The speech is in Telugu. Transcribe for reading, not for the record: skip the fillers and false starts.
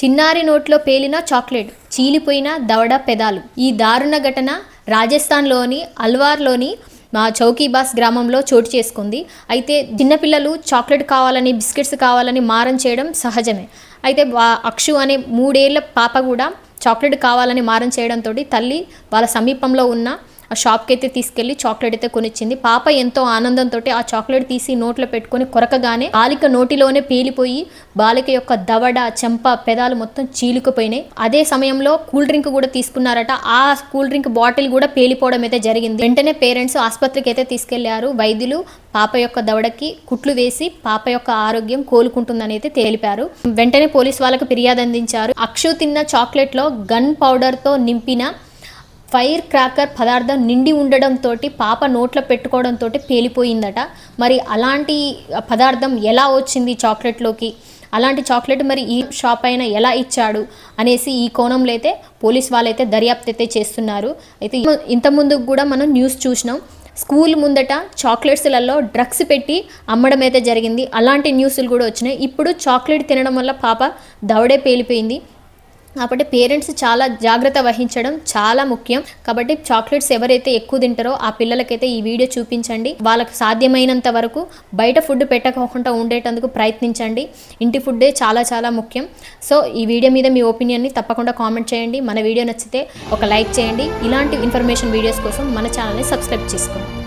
చిన్నారి నోట్లో పేలిన చాక్లెట్, చీలిపోయిన దవడ పెదాలు. ఈ దారుణ ఘటన రాజస్థాన్లోని అల్వార్లోని చౌకీబాస్ గ్రామంలో చోటు చేసుకుంది. అయితే చిన్నపిల్లలు చాక్లెట్ కావాలని, బిస్కెట్స్ కావాలని మారం చేయడం సహజమే. అయితే అక్షు అనే 3 ఏళ్ల పాప కూడా చాక్లెట్ కావాలని మారం చేయడంతో తల్లి వాళ్ళ సమీపంలో ఉన్న ఆ షాప్కి అయితే తీసుకెళ్లి చాక్లెట్ అయితే కొనిచ్చింది. పాప ఎంతో ఆనందంతో ఆ చాక్లెట్ తీసి నోట్లో పెట్టుకొని కొరకగానే బాలిక నోటిలోనే పేలిపోయి బాలిక యొక్క దవడ, చెంప, పెదాలు మొత్తం చీలుకుపోయినాయి. అదే సమయంలో కూల్ డ్రింక్ కూడా తీసుకున్నారట. ఆ కూల్ డ్రింక్ బాటిల్ కూడా పేలిపోవడం అయితే జరిగింది. వెంటనే పేరెంట్స్ ఆసుపత్రికి అయితే తీసుకెళ్లారు. వైద్యులు పాప యొక్క దవడకి కుట్లు వేసి పాప యొక్క ఆరోగ్యం కోలుకుంటుందని అయితే తెలిపారు. వెంటనే పోలీస్ వాళ్ళకు ఫిర్యాదు అందించారు. అక్షు తిన్న చాక్లెట్ లో గన్ పౌడర్ తో నింపిన ఫైర్ క్రాకర్ పదార్థం నిండి ఉండడంతో పాప నోట్లో పెట్టుకోవడంతో పేలిపోయిందట. మరి అలాంటి పదార్థం ఎలా వచ్చింది చాక్లెట్లోకి, అలాంటి చాక్లెట్ మరి ఈ షాప్ అయినా ఎలా ఇచ్చాడు అనేసి ఈ కోణంలో అయితే పోలీస్ వాళ్ళైతే దర్యాప్తు అయితే చేస్తున్నారు. అయితే ఇంతకుముందు కూడా మనం న్యూస్ చూసినాం, స్కూల్ ముందట చాక్లెట్స్లలో డ్రగ్స్ పెట్టి అమ్మడం అయితే జరిగింది. అలాంటి న్యూస్లు కూడా వచ్చినాయి. ఇప్పుడు చాక్లెట్ తినడం వల్ల పాప దవడే పేలిపోయింది. కాబట్టి పేరెంట్స్ చాలా జాగ్రత్త వహించడం చాలా ముఖ్యం. కాబట్టి చాక్లెట్స్ ఎవరైతే ఎక్కువ తింటారో ఆ పిల్లలకైతే ఈ వీడియో చూపించండి. వాళ్ళకి సాధ్యమైనంత వరకు బయట ఫుడ్ పెట్టకోకుండా ఉండేటందుకు ప్రయత్నించండి. ఇంటి ఫుడ్డే చాలా చాలా ముఖ్యం. సో ఈ వీడియో మీద మీ ఒపీనియన్ని తప్పకుండా కామెంట్ చేయండి. మన వీడియో నచ్చితే ఒక లైక్ చేయండి. ఇలాంటి ఇన్ఫర్మేషన్ వీడియోస్ కోసం మన ఛానల్ని సబ్స్క్రైబ్ చేసుకోండి.